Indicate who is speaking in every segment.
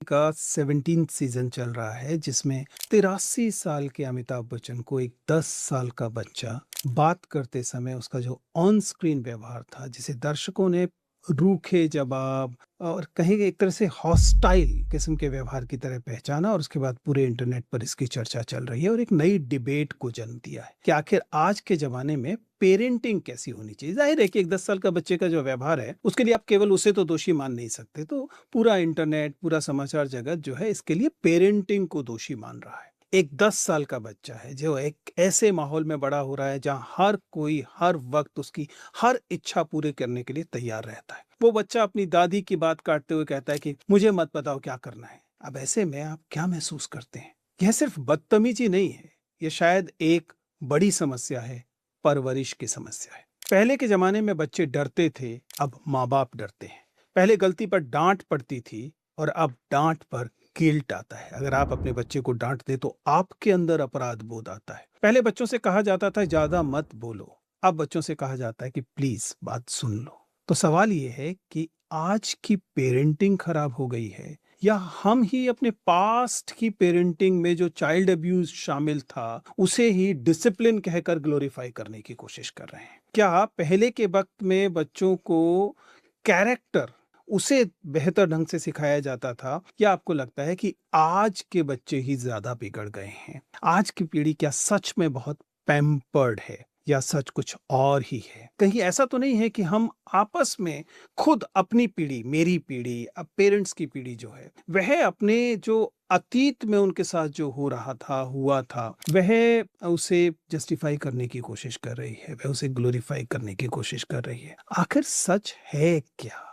Speaker 1: का 17th season चल रहा है जिसमें 83 साल के अमिताभ बच्चन को एक 10 साल का बच्चा बात करते समय उसका जो ऑन स्क्रीन व्यवहार था जिसे दर्शकों ने रूखे जवाब और कहेंगे एक तरह से हॉस्टाइल किस्म के व्यवहार की तरह पहचाना और उसके बाद पूरे इंटरनेट पर इसकी चर्चा चल रही है और एक नई डिबेट को जन्म दिया है कि आखिर आज के जमाने में पेरेंटिंग कैसी होनी चाहिए। जाहिर है कि एक 10 साल का बच्चे का जो व्यवहार है उसके लिए आप केवल उसे तो दोषी मान नहीं सकते, तो पूरा इंटरनेट पूरा समाचार जगत जो है इसके लिए पेरेंटिंग को दोषी मान रहा है। एक 10 साल का बच्चा है जो एक ऐसे माहौल में बड़ा हो रहा है जहां हर कोई हर वक्त उसकी हर इच्छा पूरे करने के लिए तैयार रहता है। वो बच्चा अपनी दादी की बात काटते हुए कहता है कि मुझे मत बताओ क्या करना है। अब ऐसे में आप क्या महसूस करते हैं? यह सिर्फ बदतमीजी नहीं है, यह शायद एक बड़ी समस्या है, परवरिश की समस्या है। पहले के जमाने में बच्चे डरते थे, अब माँ बाप डरते हैं। पहले गलती पर डांट पड़ती थी और अब डांट पर गिल्ट आता है। अगर आप अपने बच्चे को डांट दे तो आपके अंदर अपराध बोध आता है। पहले बच्चों से कहा जाता था ज्यादा मत बोलो, अब बच्चों से कहा जाता है कि प्लीज बात सुन लो। तो सवाल ये है कि आज की पेरेंटिंग खराब हो गई है या हम ही अपने पास्ट की पेरेंटिंग में जो चाइल्ड अब्यूज शामिल था उसे ही डिसिप्लिन कहकर ग्लोरीफाई करने की कोशिश कर रहे हैं। क्या पहले के वक्त में बच्चों को कैरेक्टर उसे बेहतर ढंग से सिखाया जाता था या आपको लगता है कि आज के बच्चे ही ज्यादा बिगड़ गए हैं? आज की पीढ़ी क्या सच में बहुत पैम्पर्ड है या सच कुछ और ही है? कहीं ऐसा तो नहीं है कि हम आपस में खुद अपनी पीढ़ी, मेरी पीढ़ी, अब पेरेंट्स की पीढ़ी जो है वह अपने जो अतीत में उनके साथ जो हो रहा था हुआ था वह उसे जस्टिफाई करने की कोशिश कर रही है, वह उसे ग्लोरीफाई करने की कोशिश कर रही है। आखिर सच है क्या?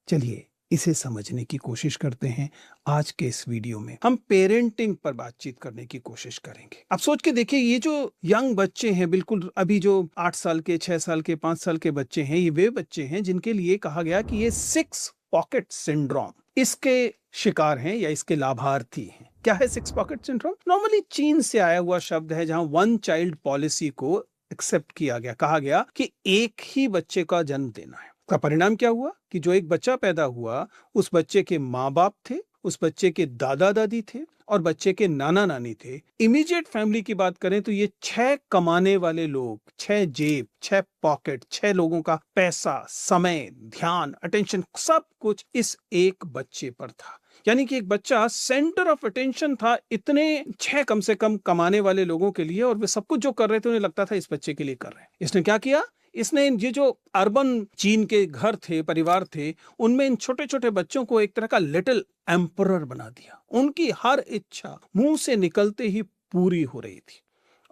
Speaker 1: चलिए इसे समझने की कोशिश करते हैं। आज के इस वीडियो में हम पेरेंटिंग पर बातचीत करने की कोशिश करेंगे। अब सोच के देखिए, ये जो यंग बच्चे हैं, बिल्कुल अभी जो 8 साल के, 6 साल के, 5 साल के बच्चे हैं, ये वे बच्चे हैं जिनके लिए कहा गया कि ये 6 पॉकेट सिंड्रोम इसके शिकार हैं या इसके लाभार्थी हैं। क्या है 6 पॉकेट सिंड्रोम? नॉर्मली चीन से आया हुआ शब्द है जहां वन चाइल्ड पॉलिसी को एक्सेप्ट किया गया। कहा गया कि एक ही बच्चे का जन्म देना है। का परिणाम क्या हुआ कि जो एक बच्चा पैदा हुआ उस बच्चे के माँ बाप थे, उस बच्चे के दादा दादी थे और बच्चे के नाना नानी थे। इमीडिएट फैमिली की बात करें तो ये 6 कमाने वाले लोग, 6 जेब, 6 पॉकेट, 6 लोगों का पैसा, समय, ध्यान, अटेंशन सब कुछ इस एक बच्चे पर था। यानी कि एक बच्चा सेंटर ऑफ अटेंशन था इतने 6 कम से कम कमाने वाले लोगों के लिए, और वे सब कुछ जो कर रहे थे उन्हें लगता था इस बच्चे के लिए कर रहे हैं। इसने क्या किया? इसने ये जो अर्बन चीन के घर थे, परिवार थे, उनमें इन छोटे छोटे बच्चों को एक तरह का लिटिल एम्परर बना दिया। उनकी हर इच्छा मुंह से निकलते ही पूरी हो रही थी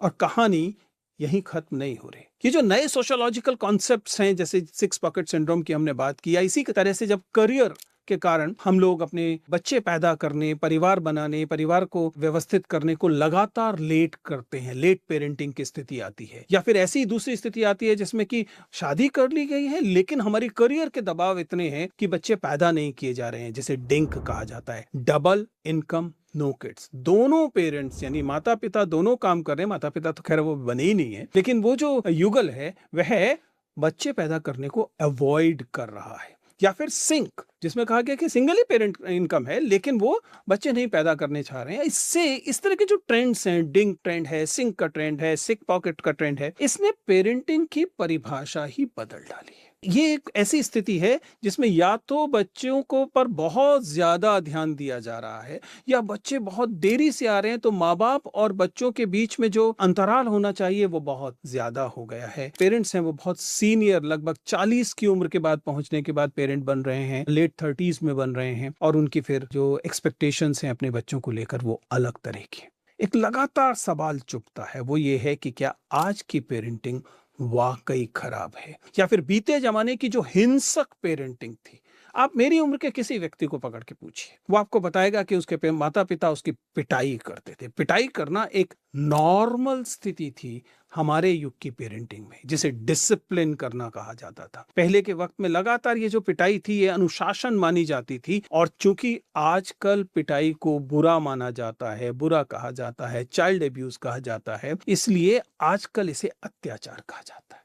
Speaker 1: और कहानी यहीं खत्म नहीं हो रही। ये जो नए सोशोलॉजिकल कॉन्सेप्ट्स हैं, जैसे 6 पॉकेट सिंड्रोम की हमने बात की, या इसी तरह से जब करियर के कारण हम लोग अपने बच्चे पैदा करने, परिवार बनाने, परिवार को व्यवस्थित करने को लगातार लेट करते हैं, लेट पेरेंटिंग की स्थिति आती है। या फिर ऐसी दूसरी स्थिति आती है जिसमें कि शादी कर ली गई है लेकिन हमारी करियर के दबाव इतने हैं कि बच्चे पैदा नहीं किए जा रहे हैं, जिसे डिंक कहा जाता है, डबल इनकम नो किड्स। दोनों पेरेंट्स यानी माता पिता दोनों काम कर रहे हैं। माता पिता तो खैर वो बने ही नहीं है, लेकिन वो जो युगल है वह बच्चे पैदा करने को अवॉइड कर रहा है। या फिर सिंक, जिसमें कहा गया कि सिंगल ही पेरेंट इनकम है लेकिन वो बच्चे नहीं पैदा करने चाह रहे हैं। इससे इस तरह के जो ट्रेंड्स हैं, डिंग ट्रेंड है, सिंक का ट्रेंड है, सिक पॉकेट का ट्रेंड है, इसने पेरेंटिंग की परिभाषा ही बदल डाली है। ये एक ऐसी स्थिति है जिसमें या तो बच्चों को पर बहुत ज्यादा ध्यान दिया जा रहा है या बच्चे बहुत देरी से आ रहे हैं, तो माँ बाप और बच्चों के बीच में जो अंतराल होना चाहिए वो बहुत ज्यादा हो गया है। पेरेंट्स हैं वो बहुत सीनियर, लगभग 40 की उम्र के बाद पहुंचने के बाद पेरेंट बन रहे हैं, लेट 30s में बन रहे हैं, और उनकी फिर जो एक्सपेक्टेशंस हैं अपने बच्चों को लेकर वो अलग तरह की। एक लगातार सवाल चुभता है, वो ये है कि क्या आज की पेरेंटिंग वाकई खराब है या फिर बीते जमाने की जो हिंसक पेरेंटिंग थी? आप मेरी उम्र के किसी व्यक्ति को पकड़ के पूछिए, वो आपको बताएगा कि उसके माता पिता उसकी पिटाई करते थे। पिटाई करना एक नॉर्मल स्थिति थी हमारे युग की पेरेंटिंग में, जिसे डिसिप्लिन करना कहा जाता था। पहले के वक्त में लगातार ये जो पिटाई थी ये अनुशासन मानी जाती थी, और चूंकि आजकल पिटाई को बुरा माना जाता है, बुरा कहा जाता है, चाइल्ड अब्यूज कहा जाता है, इसलिए आजकल इसे अत्याचार कहा जाता है।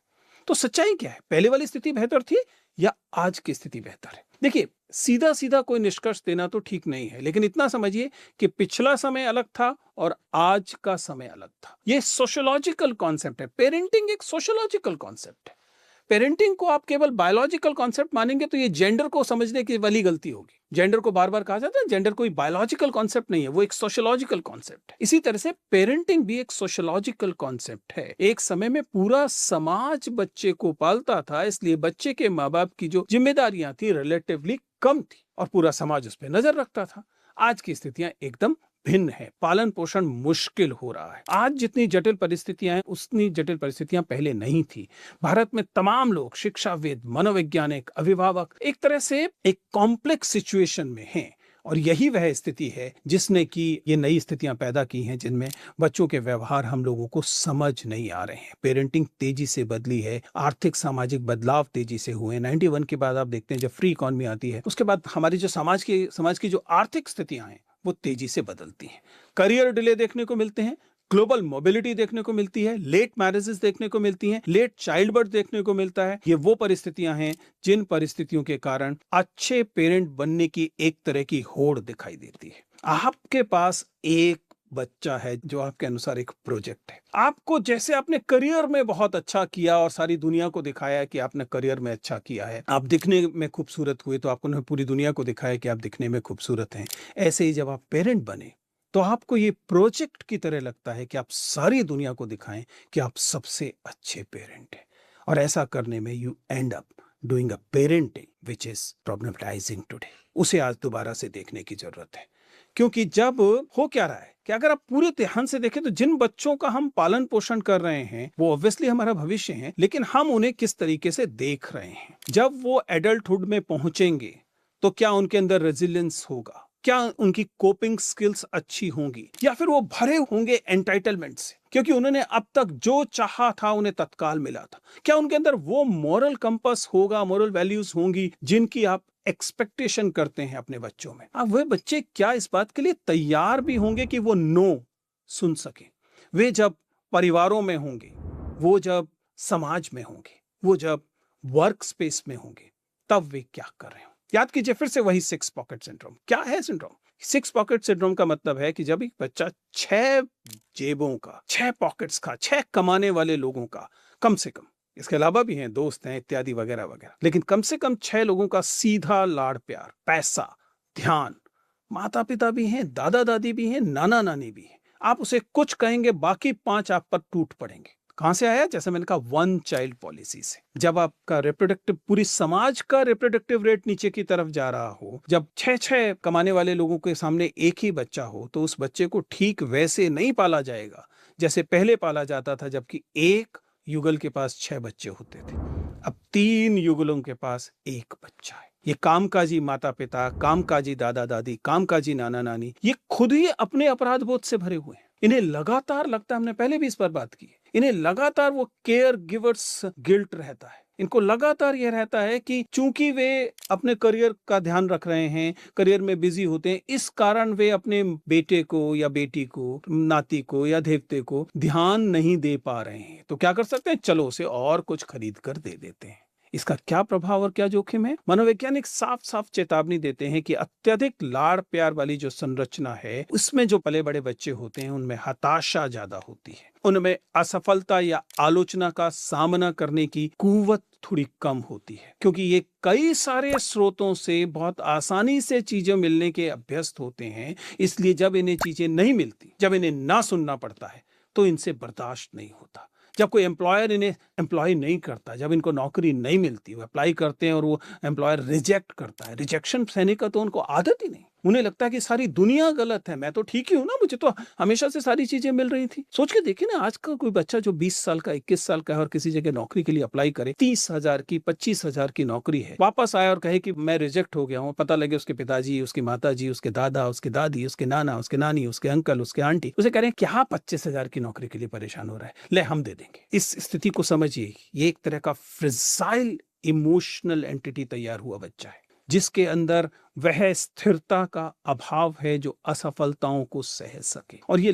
Speaker 1: तो सच्चाई क्या है? पहले वाली स्थिति बेहतर थी या आज की स्थिति बेहतर है? देखिए, सीधा सीधा कोई निष्कर्ष देना तो ठीक नहीं है, लेकिन इतना समझिए कि पिछला समय अलग था और आज का समय अलग था। ये सोशियोलॉजिकल कॉन्सेप्ट है। पेरेंटिंग एक सोशियोलॉजिकल कॉन्सेप्ट है। पेरेंटिंग को आप केवल बायोलॉजिकल कॉन्सेप्ट मानेंगे तो ये जेंडर को समझने की वाली गलती होगी। जेंडर को बार बार कहा जाता है, जेंडर कोई बायोलॉजिकल कॉन्सेप्ट नहीं है, वो एक सोशियोलॉजिकल कॉन्सेप्ट है। इसी तरह से पेरेंटिंग भी एक सोशियोलॉजिकल कॉन्सेप्ट है। एक समय में पूरा समाज बच्चे को पालता था, इसलिए बच्चे के माँ बाप की जो जिम्मेदारियां थी रिलेटिवली कम थी और पूरा समाज उस पर नजर रखता था। आज की स्थितियां एकदम भिन्न है। पालन पोषण मुश्किल हो रहा है। आज जितनी जटिल परिस्थितियां हैं उतनी जटिल परिस्थितियां पहले नहीं थी। भारत में तमाम लोग, शिक्षाविद, मनोवैज्ञानिक, अभिभावक एक तरह से एक कॉम्प्लेक्स सिचुएशन में हैं और यही वह स्थिति है जिसने कि ये नई स्थितियां पैदा की हैं जिनमें बच्चों के व्यवहार हम लोगों को समझ नहीं आ रहे हैं। पेरेंटिंग तेजी से बदली है, आर्थिक सामाजिक बदलाव तेजी से हुए। 91 के बाद आप देखते हैं जब फ्री इकॉनमी आती है उसके बाद हमारी जो समाज की जो आर्थिक स्थितियां हैं वो तेजी से बदलती हैं। करियर डिले देखने को मिलते हैं, ग्लोबल मोबिलिटी देखने को मिलती है, लेट मैरिजेस देखने को मिलती हैं, लेट चाइल्ड बर्थ देखने को मिलता है। ये वो परिस्थितियां हैं जिन परिस्थितियों के कारण अच्छे पेरेंट बनने की एक तरह की होड़ दिखाई देती है। आपके पास एक बच्चा है जो आपके अनुसार एक प्रोजेक्ट है। आपको जैसे आपने करियर में बहुत अच्छा किया और सारी दुनिया को दिखाया कि आपने करियर में अच्छा किया है, आप दिखने में खूबसूरत हुए तो आपने पूरी दुनिया को दिखाया कि आप दिखने में खूबसूरत हैं। ऐसे ही जब आप पेरेंट बने तो आपको ये प्रोजेक्ट की तरह लगता है कि आप सारी दुनिया को दिखाएं कि आप सबसे अच्छे पेरेंट हैं। और ऐसा करने में you end up doing a parenting which is problematizing today. उसे आज दोबारा से देखने की जरूरत है, क्योंकि जब हो क्या रहा है कि अगर आप पूरे ध्यान से देखें तो जिन बच्चों का हम पालन पोषण कर रहे हैं वो ऑब्वियसली हमारा भविष्य है, लेकिन हम उन्हें किस तरीके से देख रहे हैं। जब वो एडल्टहुड में पहुंचेंगे तो क्या उनके अंदर रेजिलियंस होगा, क्या उनकी कोपिंग स्किल्स अच्छी होंगी, या फिर वो भरे होंगे एंटाइटलमेंट से क्योंकि उन्होंने अब तक जो चाहा था उन्हें तत्काल मिला था। क्या उनके अंदर वो मॉरल कंपास होगा, मॉरल वैल्यूज होंगी जिनकी आप एक्सपेक्टेशन करते हैं अपने बच्चों में। अब वे बच्चे क्या इस बात के लिए तैयार भी होंगे कि वो नो सुन सके। वे जब परिवारों में होंगे, वो जब समाज में होंगे, वो जब वर्क स्पेस में होंगे, तब वे क्या कर रहे हो। याद कीजिए फिर से वही 6 पॉकेट सिंड्रोम। क्या है सिंड्रोम? 6 पॉकेट सिंड्रोम का मतलब है कि जब एक बच्चा 6 जेबों का, 6 पॉकेट्स का, 6 कमाने वाले लोगों का, कम से कम, इसके अलावा भी हैं, दोस्त हैं इत्यादि वगैरह वगैरह, लेकिन कम से कम 6 लोगों का सीधा लाड़ प्यार, पैसा, ध्यान, माता पिता भी हैं, दादा दादी भी हैं, नाना नानी भी हैं, आप उसे कुछ कहेंगे बाकी 5 आप पर टूट पड़ेंगे। कहां से आया? जैसे मैंने कहा, वन चाइल्ड पॉलिसी से। जब आपका रिप्रोडक्टिव, पूरी समाज का रिप्रोडक्टिव रेट नीचे की तरफ जा रहा हो, जब 6 कमाने वाले लोगों के सामने एक ही बच्चा हो, तो उस बच्चे को ठीक वैसे नहीं पाला जाएगा जैसे पहले पाला जाता था, जबकि एक युगल के पास 6 बच्चे होते थे। अब 3 युगलों के पास एक बच्चा है। ये कामकाजी माता पिता, कामकाजी दादा दादी, कामकाजी नाना नानी, ये खुद ही अपने अपराध बोध से भरे हुए हैं। इन्हें लगातार लगता है, हमने पहले भी इस पर बात की, इन्हें लगातार वो केयर गिवर्स गिल्ट रहता है। इनको लगातार यह रहता है कि चूंकि वे अपने करियर का ध्यान रख रहे हैं, करियर में बिजी होते हैं, इस कारण वे अपने बेटे को या बेटी को, नाती को या देवते को ध्यान नहीं दे पा रहे हैं। तो क्या कर सकते हैं? चलो उसे और कुछ खरीद कर दे देते हैं। इसका क्या प्रभाव और क्या जोखिम है? मनोवैज्ञानिक साफ साफ चेतावनी देते हैं कि अत्यधिक लाड़ प्यार वाली जो संरचना है, उसमें जो पले बड़े बच्चे होते हैं उनमें हताशा ज्यादा होती है, उनमें असफलता या आलोचना का सामना करने की कुव्वत थोड़ी कम होती है, क्योंकि ये कई सारे स्रोतों से बहुत आसानी से चीजें मिलने के अभ्यस्त होते हैं। इसलिए जब इन्हें चीजें नहीं मिलती, जब इन्हें ना सुनना पड़ता है, तो इनसे बर्दाश्त नहीं होता। जब कोई एम्प्लॉयर इन्हें एम्प्लॉय नहीं करता, जब इनको नौकरी नहीं मिलती, वो अप्लाई करते हैं और वो एम्प्लॉयर रिजेक्ट करता है, रिजेक्शन सहने का तो उनको आदत ही नहीं। उन्हें लगता है कि सारी दुनिया गलत है, मैं तो ठीक ही हूं ना, मुझे तो हमेशा से सारी चीजें मिल रही थी। सोच के देखिए ना, आज का कोई बच्चा जो 20 साल का, 21 साल का है और किसी जगह नौकरी के लिए अप्लाई करे, 30,000 की, 25,000 की नौकरी है, वापस आए और कहे कि मैं रिजेक्ट हो गया हूँ, पता लगे उसके पिताजी, उसकी माताजी, उसके दादा, उसके दादी, उसके नाना, उसके नानी, उसके अंकल, उसके आंटी उसे कह रहे हैं क्या 25,000 की नौकरी के लिए परेशान हो रहा है, ले हम दे देंगे। इस स्थिति को समझिए, ये एक तरह का फ्रेजाइल इमोशनल एंटिटी तैयार हुआ बच्चा है, जिसके अंदर वह स्थिरता का अभाव है जो असफलताओं को सह सके। और ये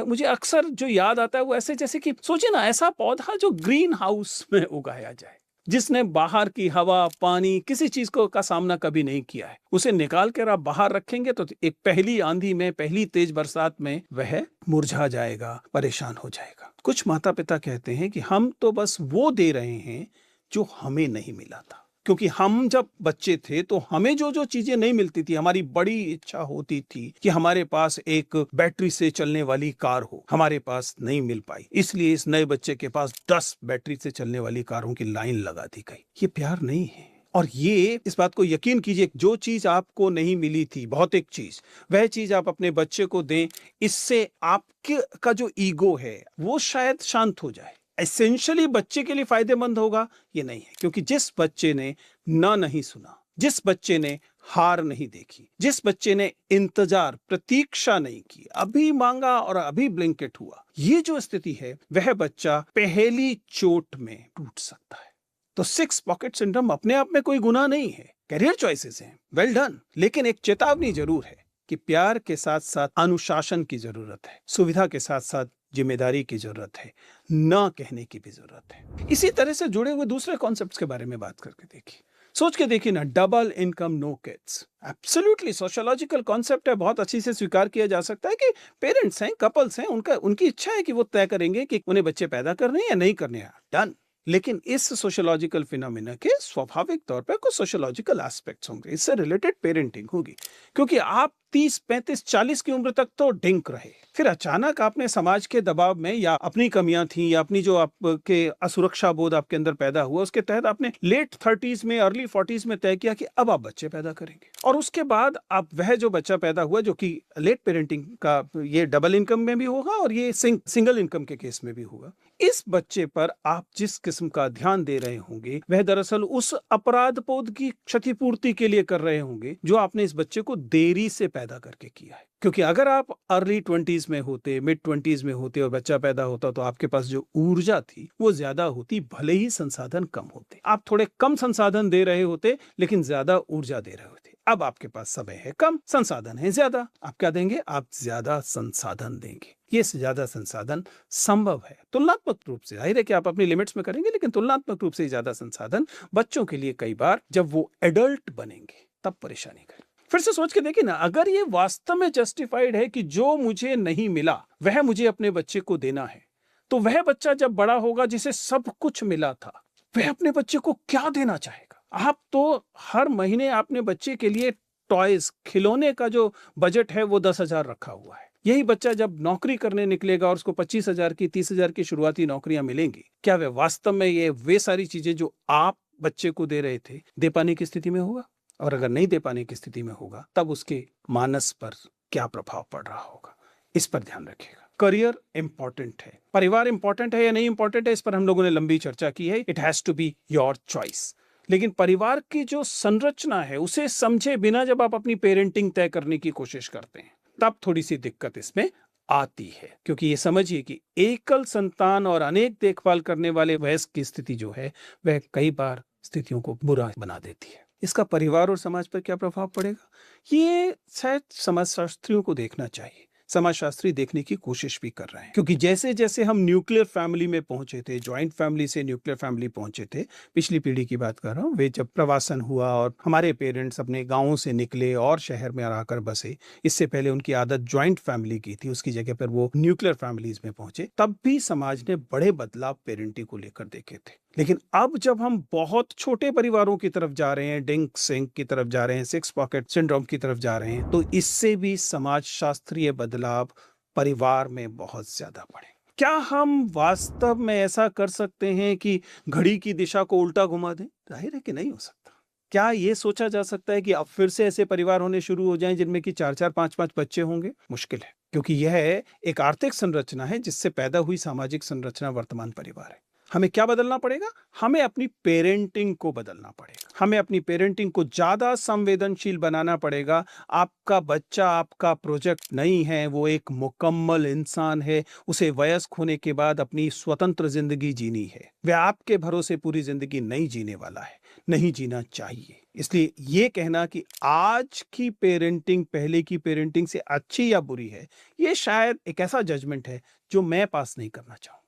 Speaker 1: मुझे अक्सर जो याद आता है वो ऐसे, जैसे कि सोचिए ना, ऐसा पौधा जो ग्रीन हाउस में उगाया जाए, जिसने बाहर की हवा, पानी, किसी चीज को का सामना कभी नहीं किया है, उसे निकाल कर आप बाहर रखेंगे तो एक पहली आंधी में, पहली तेज बरसात में वह मुरझा जाएगा, परेशान हो जाएगा। कुछ माता पिता कहते हैं कि हम तो बस वो दे रहे हैं जो हमें नहीं मिला था, क्योंकि हम जब बच्चे थे तो हमें जो जो चीजें नहीं मिलती थी, हमारी बड़ी इच्छा होती थी कि हमारे पास एक बैटरी से चलने वाली कार हो, हमारे पास नहीं मिल पाई, इसलिए इस नए बच्चे के पास 10 बैटरी से चलने वाली कारों की लाइन लगा दी गई। ये प्यार नहीं है। और ये इस बात को यकीन कीजिए, जो चीज आपको नहीं मिली थी, भौतिक चीज, वह चीज आप अपने बच्चे को दें, इससे आपके का जो ईगो है वो शायद शांत हो जाए। एसेंशियली बच्चे के लिए फायदेमंद होगा ये नहीं है, क्योंकि जिस बच्चे ने ना नहीं सुना, जिस बच्चे ने हार नहीं देखी, जिस बच्चे ने इंतजार, प्रतीक्षा नहीं की, अभी मांगा और अभी ब्लिंकेट हुआ, ये जो स्थिति है वह बच्चा पहली चोट में टूट सकता है। तो 6 पॉकेट सिंड्रोम अपने आप में कोई गुनाह नहीं है, करियर चॉइसेस हैं, वेल डन, लेकिन एक चेतावनी जरूर है कि प्यार के साथ साथ अनुशासन की जरूरत है, सुविधा के साथ साथ जिम्मेदारी की जरूरत है, ना कहने की भी जरूरत है। इसी तरह से जुड़े हुए दूसरे कॉन्सेप्ट्स के बारे में बात करके देखिए, सोच के देखिए ना, double income no kids, absolutely sociological concept है, बहुत अच्छी से स्वीकार किया जा सकता है कि पेरेंट्स हैं, कपल्स हैं, उनकी इच्छा है कि वो तय करेंगे कि उन्हें बच्चे पैदा करने हैं या नहीं करने हैं, डन। लेकिन इस सोशियोलॉजिकल फिनोमिना के स्वाभाविक तौर पर कुछ सोशियोलॉजिकल एस्पेक्ट्स होंगे, इससे रिलेटेड पेरेंटिंग होगी, क्योंकि आप 30, 35, 40 की उम्र तक तो डिंक रहे, फिर अचानक आपने समाज के दबाव में, या अपनी कमियां थी, या अपनी जो आपके असुरक्षा बोध आपके अंदर पैदा हुआ, उसके तहत आपने लेट 30s में, अर्ली 40s में तय किया कि अब आप बच्चे पैदा करेंगे, और उसके बाद आप वह जो बच्चा पैदा हुआ, जो कि लेट पेरेंटिंग का, ये डबल इनकम में भी होगा और ये सिंगल इनकम के केस में भी होगा, इस बच्चे पर आप जिस किस्म का ध्यान दे रहे होंगे वह दरअसल उस अपराध बोध की क्षतिपूर्ति के लिए कर रहे होंगे जो आपने इस बच्चे को देरी से पैदा करके किया है। क्योंकि अगर आप अर्ली 20s में होते, मिड 20s में होते और बच्चा पैदा होता, तो आपके पास जो ऊर्जा थी वो ज्यादा होती, भले ही संसाधन कम होते। आप थोड़े कम संसाधन दे रहे होते लेकिन ज्यादा ऊर्जा दे रहे होते। अब आपके पास समय है कम, संसाधन है ज्यादा, आप क्या देंगे? आप ज्यादा संसाधन देंगे। ये ज्यादा संसाधन संभव है तुलनात्मक रूप से, जाहिर है कि आप अपनी लिमिट्स में करेंगे, लेकिन तुलनात्मक रूप से ज्यादा संसाधन बच्चों के लिए कई बार जब वो एडल्ट बनेंगे तब परेशानी करें। फिर से सोच के देखिए ना, अगर ये वास्तव में जस्टिफाइड है कि जो मुझे नहीं मिला वह मुझे अपने बच्चे को देना है, तो वह बच्चा जब बड़ा होगा जिसे सब कुछ मिला था, वह अपने बच्चे को क्या देना चाहेगा? आप तो हर महीने अपने बच्चे के लिए टॉयज, खिलौने का जो बजट है वो 10,000 रखा हुआ है। यही बच्चा जब नौकरी करने निकलेगा और उसको 25,000 की, 30,000 की शुरुआती नौकरियां मिलेंगी, क्या वह वास्तव में ये वे सारी चीजें जो आप बच्चे को दे रहे थे दे पाने की स्थिति में होगा? और अगर नहीं दे पाने की स्थिति में होगा तब उसके मानस पर क्या प्रभाव पड़ रहा होगा, इस पर ध्यान रखिएगा। करियर इंपॉर्टेंट है, परिवार इंपॉर्टेंट है या नहीं इंपॉर्टेंट है, इस पर हम लोगों ने लंबी चर्चा की है। It has to be your choice. लेकिन परिवार की जो संरचना है उसे समझे बिना जब आप अपनी पेरेंटिंग तय करने की कोशिश करते हैं तब थोड़ी सी दिक्कत इसमें आती है। क्योंकि ये समझिए कि एकल संतान और अनेक देखभाल करने वाले वयस्क की स्थिति जो है वह कई बार स्थितियों को बुरा बना देती है। इसका परिवार और समाज पर क्या प्रभाव पड़ेगा, ये शायद समाजशास्त्रियों को देखना चाहिए। समाजशास्त्री देखने की कोशिश भी कर रहे हैं, क्योंकि जैसे जैसे हम न्यूक्लियर फैमिली में पहुंचे थे, ज्वाइंट फैमिली से न्यूक्लियर फैमिली पहुंचे थे, पिछली पीढ़ी की बात कर रहा हूं, वे जब प्रवासन हुआ और हमारे पेरेंट्स अपने गांवों से निकले और शहर में आकर बसे, इससे पहले उनकी आदत ज्वाइंट फैमिली की थी, उसकी जगह पर वो न्यूक्लियर फैमिलीज में पहुंचे, तब भी समाज ने बड़े बदलाव पेरेंटिंग को लेकर देखे थे। लेकिन अब जब हम बहुत छोटे परिवारों की तरफ जा रहे हैं, डिंक सिंक की तरफ जा रहे हैं, 6 पॉकेट सिंड्रोम की तरफ जा रहे हैं, तो इससे भी समाज शास्त्रीय बदलाव परिवार में बहुत ज्यादा बढ़े। क्या हम वास्तव में ऐसा कर सकते हैं कि घड़ी की दिशा को उल्टा घुमा दें? जाहिर है कि नहीं हो सकता। क्या ये सोचा जा सकता है कि अब फिर से ऐसे परिवार होने शुरू हो जाएं जिनमें कि 4-4, 5-5 बच्चे होंगे? मुश्किल है, क्योंकि यह एक आर्थिक संरचना है जिससे पैदा हुई सामाजिक संरचना वर्तमान परिवार है। हमें क्या बदलना पड़ेगा? हमें अपनी पेरेंटिंग को बदलना पड़ेगा। हमें अपनी पेरेंटिंग को ज्यादा संवेदनशील बनाना पड़ेगा। आपका बच्चा आपका प्रोजेक्ट नहीं है, वो एक मुकम्मल इंसान है। उसे वयस्क होने के बाद अपनी स्वतंत्र जिंदगी जीनी है। वह आपके भरोसे पूरी जिंदगी नहीं जीने वाला है, नहीं जीना चाहिए। इसलिए ये कहना कि आज की पेरेंटिंग पहले की पेरेंटिंग से अच्छी या बुरी है, ये शायद एक ऐसा जजमेंट है जो मैं पास नहीं करना चाहूंगा।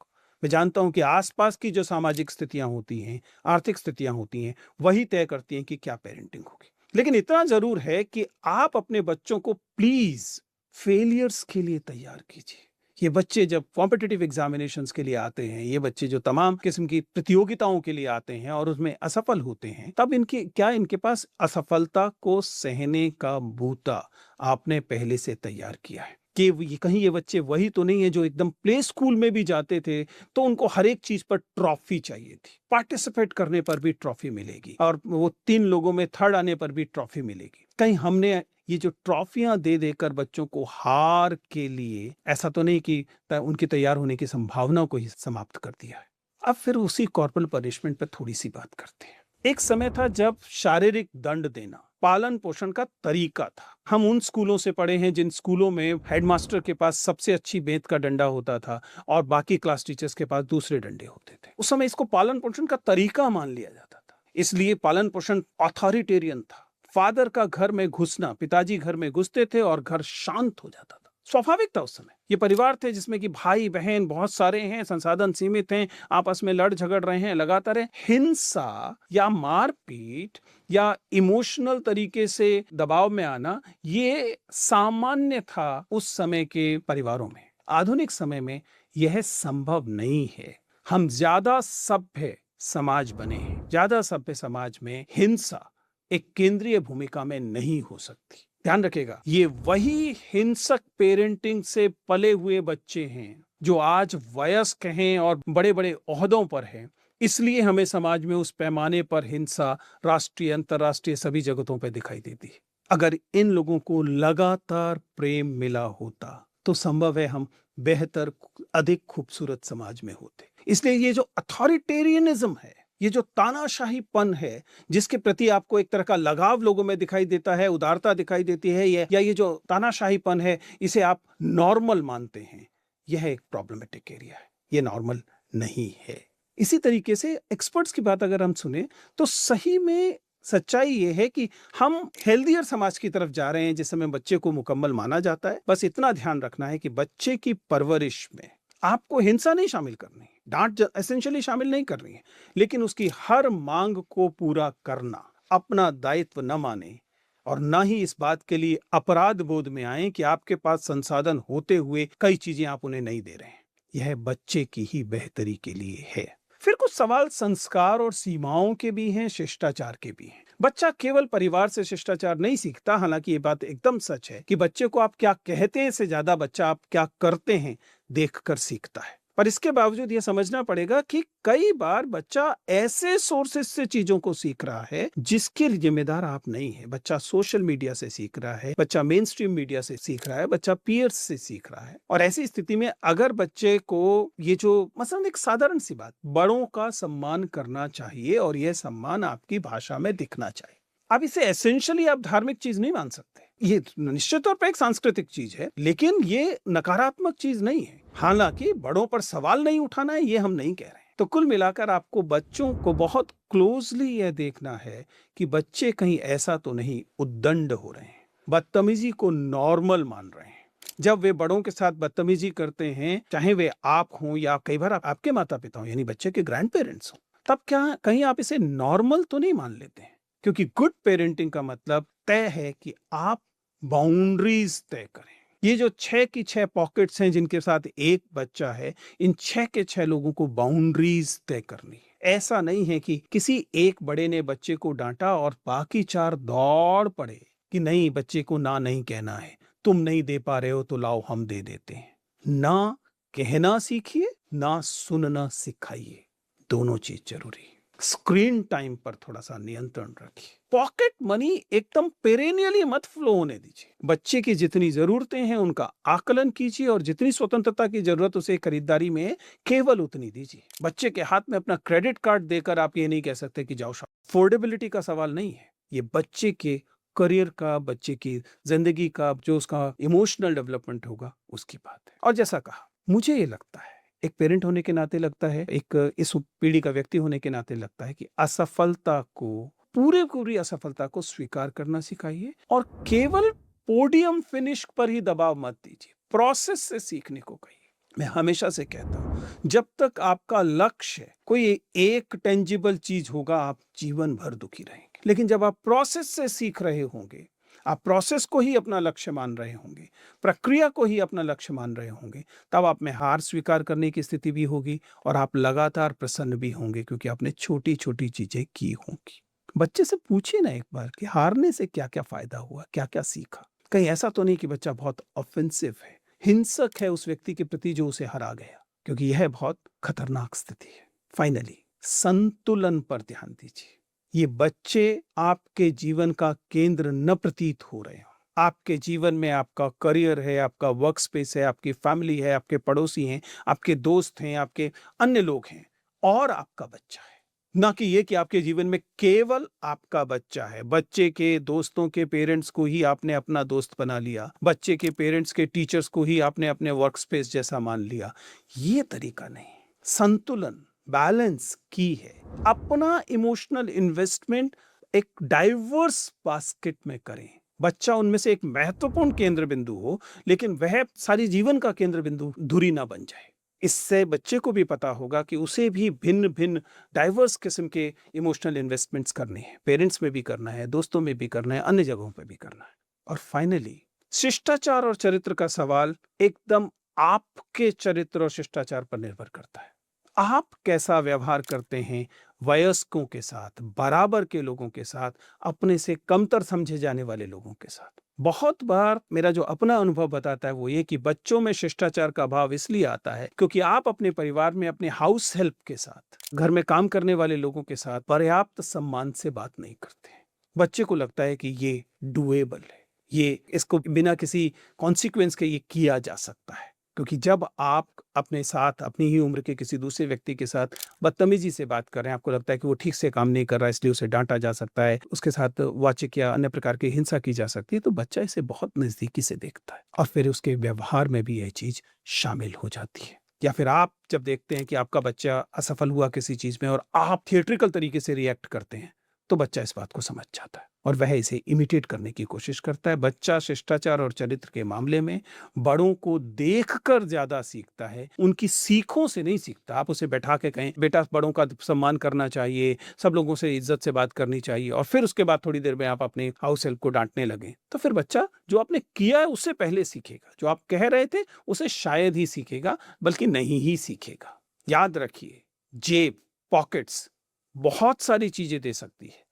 Speaker 1: मैं जानता हूं कि आसपास की जो सामाजिक स्थितियां होती हैं, आर्थिक स्थितियां होती हैं, वही तय करती हैं कि क्या पेरेंटिंग होगी। लेकिन इतना जरूर है कि आप अपने बच्चों को प्लीज फेलियर्स के लिए तैयार कीजिए। ये बच्चे जब कॉम्पिटिटिव एग्जामिनेशंस के लिए आते हैं, ये बच्चे जो तमाम किस्म की प्रतियोगिताओं के लिए आते हैं और उसमें असफल होते हैं, तब इनके पास असफलता को सहने का बूता आपने पहले से तैयार किया है कि कहीं ये बच्चे वही तो नहीं है जो एकदम प्ले स्कूल में भी जाते थे तो उनको हर एक चीज पर ट्रॉफी चाहिए थी, पार्टिसिपेट करने पर भी ट्रॉफी मिलेगी और वो 3 लोगों में थर्ड आने पर भी ट्रॉफी मिलेगी। कहीं हमने ये जो ट्रॉफियां दे देकर बच्चों को हार के लिए, ऐसा तो नहीं कि उनकी तैयार होने की संभावना को ही समाप्त कर दिया है। अब फिर उसी कॉर्पोरल पनिशमेंट पर थोड़ी सी बात करते हैं। एक समय था जब शारीरिक दंड देना पालन पोषण का तरीका था। हम उन स्कूलों से पढ़े हैं जिन स्कूलों में हेडमास्टर के पास सबसे अच्छी बेंत का डंडा होता था और बाकी क्लास टीचर्स के पास दूसरे डंडे होते थे। उस समय इसको पालन पोषण का तरीका मान लिया जाता था, इसलिए पालन पोषण अथॉरिटेरियन था। फादर का घर में घुसना, पिताजी घर में घुसते थे और घर शांत हो जाता था। स्वाभाविक था उस समय। ये परिवार थे जिसमें कि भाई बहन बहुत सारे हैं, संसाधन सीमित हैं, आपस में लड़ झगड़ रहे हैं, लगातार हिंसा या मारपीट या इमोशनल तरीके से दबाव में आना ये सामान्य था उस समय के परिवारों में। आधुनिक समय में यह संभव नहीं है। हम ज्यादा सभ्य समाज बने हैं। ज्यादा सभ्य समाज में हिंसा एक केंद्रीय भूमिका में नहीं हो सकती। ध्यान रखिएगा, ये वही हिंसक पेरेंटिंग से पले हुए बच्चे हैं जो आज वयस्क हैं और बड़े बड़े ओहदों पर हैं। इसलिए हमें समाज में उस पैमाने पर हिंसा राष्ट्रीय अंतर्राष्ट्रीय सभी जगतों पर दिखाई देती है। अगर इन लोगों को लगातार प्रेम मिला होता तो संभव है हम बेहतर, अधिक खूबसूरत समाज में होते। इसलिए ये जो अथॉरिटेरियनिज्म है, ये जो तानाशाहीपन है, जिसके प्रति आपको एक तरह का लगाव लोगों में दिखाई देता है, उदारता दिखाई देती है, ये जो तानाशाहीपन है, इसे आप नॉर्मल मानते हैं, यह एक प्रॉब्लमेटिक एरिया है। ये नॉर्मल नहीं है। इसी तरीके से एक्सपर्ट्स की बात अगर हम सुने तो सही में सच्चाई ये है कि हम हेल्दियर समाज की तरफ जा रहे हैं जिसमें बच्चे को मुकम्मल माना जाता है। बस इतना ध्यान रखना है कि बच्चे की परवरिश में आपको हिंसा नहीं शामिल करनी, डांट एसेंशियली शामिल नहीं करनी है, लेकिन उसकी हर मांग को पूरा करना, अपना दायित्व न माने और न ही इस बात के लिए अपराध बोध में आए कि आपके पास संसाधन होते हुए कई चीजें आप उन्हें नहीं दे रहे हैं। यह बच्चे की ही बेहतरी के लिए है। फिर कुछ सवाल संस्कार और सीमाओं के भी हैं, शिष्टाचार के भी हैं। बच्चा केवल परिवार से शिष्टाचार नहीं सीखता, हालांकि ये बात एकदम सच है कि बच्चे को आप क्या कहते हैं से ज्यादा बच्चा आप क्या करते हैं देखकर सीखता है। पर इसके बावजूद यह समझना पड़ेगा कि कई बार बच्चा ऐसे सोर्सेस से चीजों को सीख रहा है जिसके जिम्मेदार आप नहीं है। बच्चा सोशल मीडिया से सीख रहा है, बच्चा मेन स्ट्रीम मीडिया से सीख रहा है, बच्चा पीयर्स से सीख रहा है। और ऐसी स्थिति में अगर बच्चे को ये जो मसलन एक साधारण सी बात, बड़ों का सम्मान करना चाहिए और यह सम्मान आपकी भाषा में दिखना चाहिए। अब इसे एसेंशियली आप धार्मिक चीज नहीं मान सकते, ये निश्चित तौर पर एक सांस्कृतिक चीज है, लेकिन ये नकारात्मक चीज नहीं है। हालांकि बड़ों पर सवाल नहीं उठाना है, ये हम नहीं कह रहे हैं। तो कुल मिलाकर आपको बच्चों को बहुत क्लोजली यह देखना है कि बच्चे कहीं ऐसा तो नहीं उद्दंड हो रहे हैं, बदतमीजी को नॉर्मल मान रहे हैं। जब वे बड़ों के साथ बदतमीजी करते हैं, चाहे वे आप हों या कई बार आपके माता पिता हों, यानी बच्चे के ग्रैंड पेरेंट्स हों, तब क्या कहीं आप इसे नॉर्मल तो नहीं मान लेते हैं? क्योंकि गुड पेरेंटिंग का मतलब तय है कि आप बाउंड्रीज तय करें। ये जो 6 की 6 पॉकेट्स हैं जिनके साथ एक बच्चा है, इन 6 के 6 लोगों को बाउंड्रीज तय करनी है। ऐसा नहीं है कि किसी एक बड़े ने बच्चे को डांटा और बाकी 4 दौड़ पड़े कि नहीं, बच्चे को ना नहीं कहना है, तुम नहीं दे पा रहे हो तो लाओ हम दे देते हैं। ना कहना सीखिए, ना सुनना सिखाइए, दोनों चीज जरूरी है। स्क्रीन टाइम पर थोड़ा सा नियंत्रण रखिए। पॉकेट मनी एकदम पेरेनियली मत फ्लो होने दीजिए। बच्चे की जितनी जरूरतें हैं उनका आकलन कीजिए और जितनी स्वतंत्रता की जरूरत उसे खरीदारी में है, केवल उतनी दीजिए। बच्चे के हाथ में अपना क्रेडिट कार्ड देकर आप ये नहीं कह सकते कि जाओ शॉप। अफोर्डेबिलिटी का सवाल नहीं है, ये बच्चे के करियर का, बच्चे की जिंदगी का, जो उसका इमोशनल डेवलपमेंट होगा उसकी बात है। और जैसा कहा, मुझे ये लगता है, एक पेरेंट होने के नाते लगता है, एक इस पीढ़ी का व्यक्ति होने के नाते लगता है कि असफलता को, पूरी असफलता को स्वीकार करना सिखाइए और केवल पोडियम फिनिश पर ही दबाव मत दीजिए। प्रोसेस से सीखने को कहिए। मैं हमेशा से कहता हूँ, जब तक आपका लक्ष्य कोई एक टेंजिबल चीज़ होगा, आप जीवन भर दुखी रहेंगे। लेकिन जब आप प्रोसेस से सीख रहे होंगे, आप प्रोसेस को ही अपना लक्ष्य मान रहे होंगे, प्रक्रिया को ही अपना लक्ष्य मान रहे होंगे, तब आप में हार स्वीकार करने की स्थिति भी होगी और आप लगातार प्रसन्न भी होंगे क्योंकि आपने छोटी-छोटी चीज़ें की होंगी। बच्चे से पूछिए ना एक बार कि हारने से क्या-क्या फ़ायदा हुआ, क्या-क्या सीखा? कहीं ऐसा तो नहीं कि बच्चा बहुत ऑफ़ेंसिव है, हिंसक है उस व्यक्ति के प्रति जो उसे हरा गया, क्योंकि यह बहुत खतरनाक स्थिति है। फाइनली संतुलन पर ध्यान दीजिए। ये बच्चे आपके जीवन का केंद्र न प्रतीत हो रहे हों। आपके जीवन में आपका करियर है, आपका वर्क स्पेस है, आपकी फैमिली है, आपके पड़ोसी हैं, आपके दोस्त हैं, आपके अन्य लोग हैं और आपका बच्चा है। ना कि ये कि आपके जीवन में केवल आपका बच्चा है। बच्चे के दोस्तों के पेरेंट्स को ही आपने अपना दोस्त बना लिया। बच्चे के पेरेंट्स के टीचर्स को ही आपने अपने वर्क स्पेस जैसा मान लिया। ये तरीका नहीं। संतुलन, बैलेंस की है। अपना इमोशनल इन्वेस्टमेंट एक डाइवर्स बास्केट में करें। बच्चा उनमें से एक महत्वपूर्ण केंद्र बिंदु हो, लेकिन वह सारी जीवन का केंद्र बिंदु धुरी ना बन जाए। इससे बच्चे को भी पता होगा कि उसे भी भिन्न-भिन्न डाइवर्स किस्म के इमोशनल इन्वेस्टमेंट्स करने हैं। पेरेंट्स में भी करना है, दोस्तों में भी करना है, अन्य जगहों पे भी करना है। और फाइनली शिष्टाचार और चरित्र का सवाल एकदम आपके चरित्र और शिष्टाचार पर निर्भर करता है। आप कैसा व्यवहार करते हैं वयस्कों के साथ, बराबर के लोगों के साथ, अपने से कमतर समझे जाने वाले लोगों के साथ। बहुत बार मेरा जो अपना अनुभव बताता है वो ये कि बच्चों में शिष्टाचार का अभाव इसलिए आता है क्योंकि आप अपने परिवार में अपने हाउस हेल्प के साथ, घर में काम करने वाले लोगों के साथ पर्याप्त सम्मान से बात नहीं करते हैं। बच्चे को लगता है कि ये डुएबल है, ये इसको बिना किसी कॉन्सिक्वेंस के ये किया जा सकता है। क्योंकि जब आप अपने साथ अपनी ही उम्र के किसी दूसरे व्यक्ति के साथ बदतमीजी से बात कर रहे हैं, आपको लगता है कि वो ठीक से काम नहीं कर रहा है इसलिए उसे डांटा जा सकता है, उसके साथ वाचिक या अन्य प्रकार की हिंसा की जा सकती है, तो बच्चा इसे बहुत नज़दीकी से देखता है और फिर उसके व्यवहार में भी यह चीज़ शामिल हो जाती है। या फिर आप जब देखते हैं कि आपका बच्चा असफल हुआ किसी चीज़ में और आप थिएट्रिकल तरीके से रिएक्ट करते हैं, तो बच्चा इस बात को समझ जाता है और वह इसे इमिटेट करने की कोशिश करता है। बच्चा शिष्टाचार और चरित्र के मामले में बड़ों को देखकर ज़्यादा सीखता है, उनकी सीखों से नहीं सीखता। आप उसे बैठा के कहें, "बेटा बड़ों का सम्मान करना चाहिए, सब लोगों से इज़्ज़त से बात करनी चाहिए" और फिर उसके बाद थोड़ी देर में आप अपने हाउस हेल्प को डाँटने लगें, तो फिर बच्चा जो आपने किया है उससे पहले सीखेगा। जो आप कह रहे थे उसे शायद ही सीखेगा, बल्कि नहीं ही सीखेगा। याद रखिए, जेब, पॉकेट्स बहुत सारी चीज़ें दे सकती है,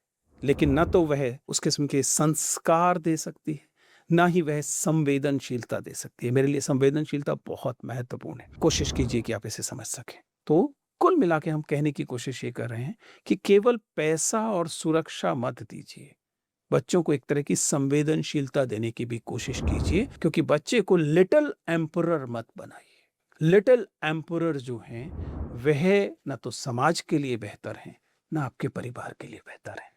Speaker 1: लेकिन ना तो वह उस किस्म के संस्कार दे सकती है, ना ही वह संवेदनशीलता दे सकती है। मेरे लिए संवेदनशीलता बहुत महत्वपूर्ण है। कोशिश कीजिए कि आप इसे समझ सकें। तो कुल मिला के हम कहने की कोशिश ये कर रहे हैं कि केवल पैसा और सुरक्षा मत दीजिए। बच्चों को एक तरह की संवेदनशीलता देने की भी कोशिश कीजिए क्योंकि बच्चे को लिटिल एम्परर मत बनाइए। लिटिल एम्परर जो हैं, वह ना तो समाज के लिए बेहतर हैं, ना आपके परिवार के लिए बेहतर हैं।